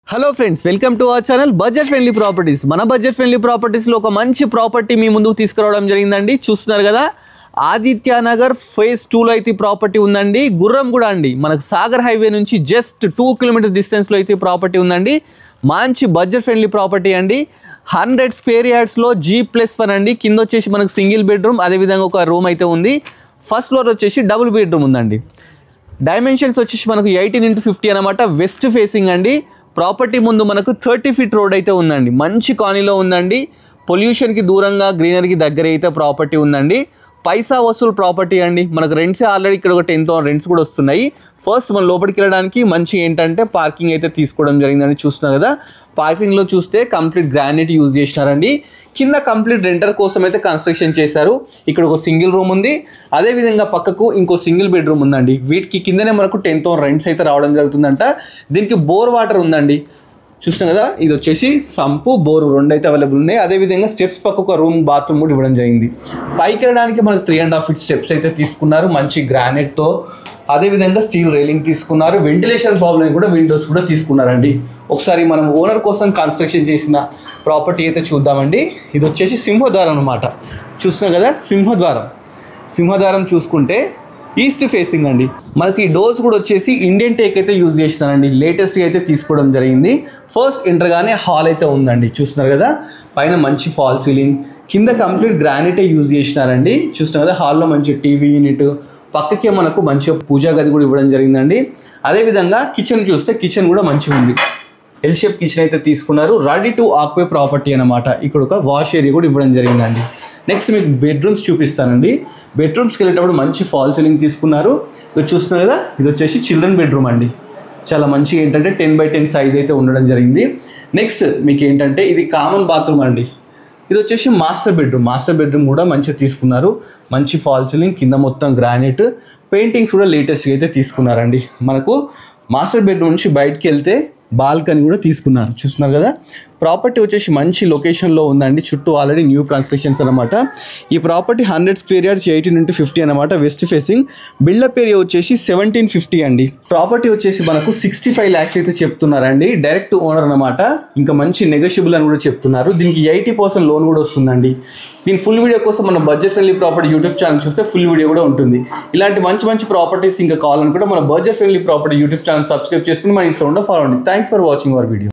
Hello friends, welcome to our channel budget friendly properties. మన budget friendly ప్రాపర్టీస్లో ఒక మంచి property మీ ముందుకు తీసుకురావడం జరిగిందండి. చూస్తున్నారు కదా, ఆదిత్యనగర్ ఫేజ్ 2లో అయితే ప్రాపర్టీ ఉందండి. గుర్రంగూడ అండి, మనకు సాగర్ హైవే నుంచి జస్ట్ 2 కిలోమీటర్స్ డిస్టెన్స్లో అయితే ప్రాపర్టీ ఉందండి. మంచి బడ్జెట్ ఫ్రెండ్లీ ప్రాపర్టీ అండి. 100 స్క్వేర్ యార్డ్స్లో G+1 అండి. కింద వచ్చేసి మనకు సింగిల్ బెడ్రూమ్, అదేవిధంగా ఒక రూమ్ అయితే ఉంది. ఫస్ట్ ఫ్లోర్ వచ్చేసి డబుల్ బెడ్రూమ్ ఉందండి. డైమెన్షన్స్ వచ్చేసి మనకు 18x50 అనమాట. వెస్ట్ ఫేసింగ్ అండి. ప్రాపర్టీ ముందు మనకు 30 ఫీట్ రోడ్ అయితే ఉందండి. మంచి కాలనీలో ఉందండి. పొల్యూషన్కి దూరంగా గ్రీనరీకి దగ్గర అయితే ప్రాపర్టీ ఉందండి. పైసా వసూలు ప్రాపర్టీ అండి. మనకు రెంట్స్ ఆల్రెడీ ఇక్కడ ఒక 10,000 రెంట్స్ కూడా వస్తున్నాయి. ఫస్ట్ మనం లోపలికి వెళ్ళడానికి మంచి ఏంటంటే పార్కింగ్ అయితే తీసుకోవడం జరిగిందని చూస్తున్నారు కదా. పార్కింగ్లో చూస్తే కంప్లీట్ గ్రానైట్ యూజ్ చేసినారండి. కింద కంప్లీట్ రెంటర్ కోసం అయితే కన్స్ట్రక్షన్ చేశారు. ఇక్కడ ఒక సింగిల్ రూమ్ ఉంది, అదేవిధంగా పక్కకు ఇంకో సింగిల్ బెడ్రూమ్ ఉందండి. వీటికి కిందనే మనకు 10,000 రెంట్స్ అయితే రావడం జరుగుతుందంట. దీనికి బోర్ వాటర్ ఉందండి. చూస్తాం కదా, ఇది వచ్చేసి సంపు బోరు రెండు అయితే అవైలబుల్ ఉన్నాయి. అదేవిధంగా స్టెప్స్ పక్క ఒక రూమ్ బాత్రూమ్ కూడా ఇవ్వడం జరిగింది. పైకి వెళ్ళడానికి మనకు 3.5 ఫీట్ స్టెప్స్ అయితే తీసుకున్నారు మంచి గ్రానైట్తో. అదేవిధంగా స్టీల్ రైలింగ్ తీసుకున్నారు. వెంటిలేషన్ ప్రాబ్లం కూడా విండోస్ కూడా తీసుకున్నారండి. ఒకసారి మనం ఓనర్ కోసం కన్స్ట్రక్షన్ చేసిన ప్రాపర్టీ అయితే చూద్దామండి. ఇది వచ్చేసి సింహద్వారం అనమాట. చూస్తున్నాం కదా, సింహద్వారం చూసుకుంటే ఈస్ట్ ఫేసింగ్ అండి. మనకి ఈ డోర్స్ కూడా వచ్చేసి ఇండియన్ టేక్ అయితే యూజ్ చేసినారండి. లేటెస్ట్గా అయితే తీసుకోవడం జరిగింది. ఫస్ట్ ఎంటర్గానే హాల్ అయితే ఉందండి. చూస్తున్నారు కదా, పైన మంచి ఫాల్ సీలింగ్, కింద కంప్లీట్ గ్రానైటే యూజ్ చేసినారండి. చూస్తున్నారు కదా, హాల్లో మంచి టీవీ యూనిట్, పక్కకే మనకు మంచి పూజా గది కూడా ఇవ్వడం జరిగిందండి. అదేవిధంగా కిచెన్ చూస్తే కిచెన్ కూడా మంచిగా ఉంది. ఎల్ షేప్ కిచెన్ అయితే తీసుకున్నారు. రెడీ టు ఆక్యుపై ప్రాపర్టీ అనమాట. ఇక్కడ ఒక వాష్ ఏరియా కూడా ఇవ్వడం జరిగిందండి. నెక్స్ట్ మీకు బెడ్రూమ్స్ చూపిస్తానండి. బెడ్రూమ్స్కి వెళ్ళేటప్పుడు మంచి ఫాల్ సీలింగ్ తీసుకున్నారు. ఇది చూస్తున్నారు కదా, ఇది వచ్చేసి చిల్డ్రన్ బెడ్రూమ్ అండి. చాలా మంచి ఏంటంటే 10x10 సైజ్ అయితే ఉండడం జరిగింది. నెక్స్ట్ మీకు ఏంటంటే ఇది కామన్ బాత్రూమ్ అండి. ఇది వచ్చేసి మాస్టర్ బెడ్రూమ్ కూడా మంచిగా తీసుకున్నారు. మంచి ఫాల్ సీలింగ్, కింద మొత్తం గ్రానైట్, పెయింటింగ్స్ కూడా లేటెస్ట్గా అయితే తీసుకున్నారండి. మనకు మాస్టర్ బెడ్రూమ్ నుంచి బయటికి వెళ్తే బాల్కనీ కూడా తీసుకున్నారు. చూస్తున్నారు కదా, ప్రాపర్టీ వచ్చేసి మంచి లొకేషన్లో ఉందండి. చుట్టూ ఆల్రెడీ న్యూ కన్స్ట్రక్షన్స్ అనమాట. ఈ ప్రాపర్టీ 100 స్క్వేర్ యార్డ్స్ 18x50 అనమాట. West facing. బిల్డప్ ఏరియా వచ్చేసి 1750 అండి. ప్రాపర్టీ వచ్చేసి మనకు 65 lakhs అయితే చెప్తున్నారండి. డైరెక్ట్ ఓనర్ అనమాట. ఇంకా మంచి నెగోషియబుల్ అని కూడా చెప్తున్నారు. దీనికి 80% లోన్ కూడా వస్తుందండి. దీని ఫుల్ వీడియో కోసం మన budget friendly property YouTube channel చూస్తే ఫుల్ వీడియో కూడా ఉంటుంది. ఇలాంటి మంచి ప్రాపర్టీస్ ఇంకా కావాలనుకుంటే మన budget friendly property YouTube channel subscribe చేసుకుని మన ఇన్స్టాగ్రామ్లో ఫాలో అవ్వండి. Thanks for watching our video.